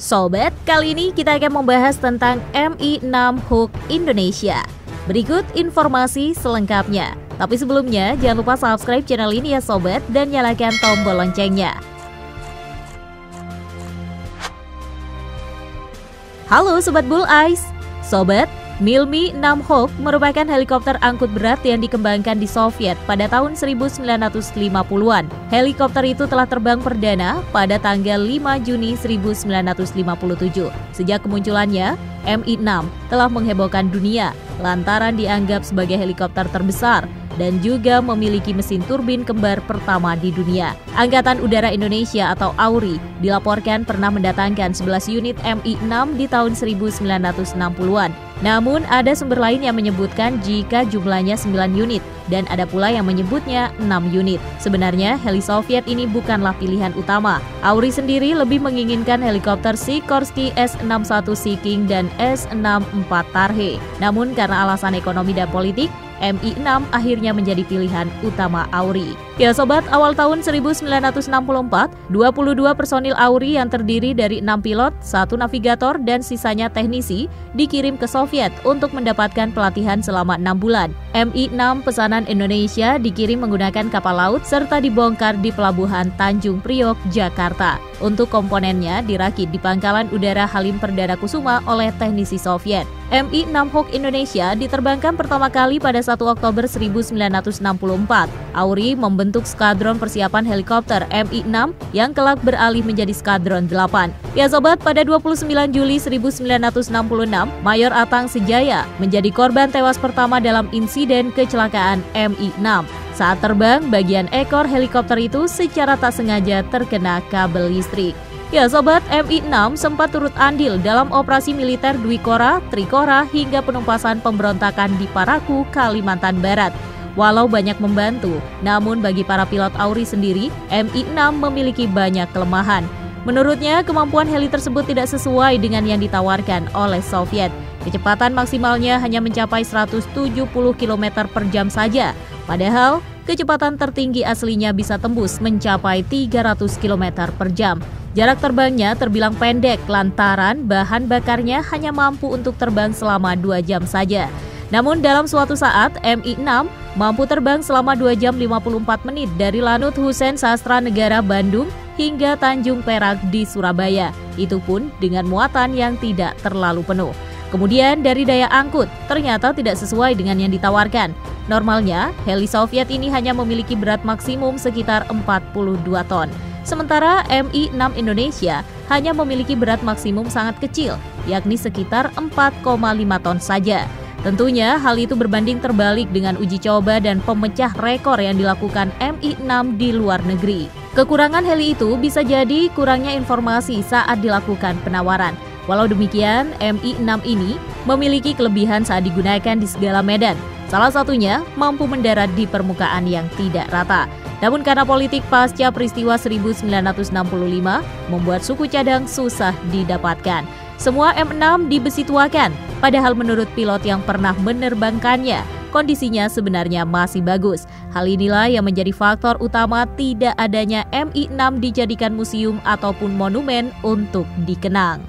Sobat, kali ini kita akan membahas tentang Mi-6 Hawk Indonesia. Berikut informasi selengkapnya. Tapi sebelumnya, jangan lupa subscribe channel ini ya Sobat, dan nyalakan tombol loncengnya. Halo Sobat Bull Eyes. Sobat, Mi-6 Hawk merupakan helikopter angkut berat yang dikembangkan di Soviet pada tahun 1950-an. Helikopter itu telah terbang perdana pada tanggal 5 Juni 1957. Sejak kemunculannya, Mi-6 telah menghebohkan dunia lantaran dianggap sebagai helikopter terbesar dan juga memiliki mesin turbin kembar pertama di dunia. Angkatan Udara Indonesia atau AURI dilaporkan pernah mendatangkan 11 unit Mi-6 di tahun 1960-an. Namun ada sumber lain yang menyebutkan jika jumlahnya 9 unit dan ada pula yang menyebutnya 6 unit. Sebenarnya heli Soviet ini bukanlah pilihan utama. AURI sendiri lebih menginginkan helikopter Sikorsky S-61 Sea King dan S-64 Tarhe. Namun karena alasan ekonomi dan politik, Mi-6 akhirnya menjadi pilihan utama AURI. Ya Sobat, awal tahun 1964, 22 personil AURI yang terdiri dari 6 pilot, 1 navigator, dan sisanya teknisi dikirim ke Soviet untuk mendapatkan pelatihan selama 6 bulan. Mi-6 pesanan Indonesia dikirim menggunakan kapal laut serta dibongkar di Pelabuhan Tanjung Priok, Jakarta. Untuk komponennya dirakit di Pangkalan Udara Halim Perdana Kusuma oleh teknisi Soviet. Mi-6 Hawk Indonesia diterbangkan pertama kali pada 1 Oktober 1964. AURI membentuk skadron persiapan helikopter Mi-6 yang kelak beralih menjadi skadron 8. Ya Sobat, pada 29 Juli 1966, Mayor Atang Sejaya menjadi korban tewas pertama dalam insiden kecelakaan Mi-6. Saat terbang, bagian ekor helikopter itu secara tak sengaja terkena kabel listrik. Ya Sobat, Mi-6 sempat turut andil dalam operasi militer Dwi Kora, Trikora, hingga penumpasan pemberontakan di Paraku, Kalimantan Barat. Walau banyak membantu, namun bagi para pilot AURI sendiri, Mi-6 memiliki banyak kelemahan. Menurutnya, kemampuan heli tersebut tidak sesuai dengan yang ditawarkan oleh Soviet. Kecepatan maksimalnya hanya mencapai 170 km per jam saja. Padahal, kecepatan tertinggi aslinya bisa tembus mencapai 300 km per jam. Jarak terbangnya terbilang pendek lantaran bahan bakarnya hanya mampu untuk terbang selama 2 jam saja. Namun dalam suatu saat, Mi-6 mampu terbang selama 2 jam 54 menit dari Lanut Hussein Sastra Negara Bandung hingga Tanjung Perak di Surabaya. Itu pun dengan muatan yang tidak terlalu penuh. Kemudian dari daya angkut, ternyata tidak sesuai dengan yang ditawarkan. Normalnya, heli Soviet ini hanya memiliki berat maksimum sekitar 42 ton. Sementara Mi-6 Indonesia hanya memiliki berat maksimum sangat kecil, yakni sekitar 4,5 ton saja. Tentunya hal itu berbanding terbalik dengan uji coba dan pemecah rekor yang dilakukan Mi-6 di luar negeri. Kekurangan heli itu bisa jadi kurangnya informasi saat dilakukan penawaran. Walau demikian, Mi-6 ini memiliki kelebihan saat digunakan di segala medan. Salah satunya mampu mendarat di permukaan yang tidak rata. Namun karena politik pasca peristiwa 1965 membuat suku cadang susah didapatkan. Semua M6 dibesi tuakan, padahal menurut pilot yang pernah menerbangkannya, kondisinya sebenarnya masih bagus. Hal inilah yang menjadi faktor utama tidak adanya Mi-6 dijadikan museum ataupun monumen untuk dikenang.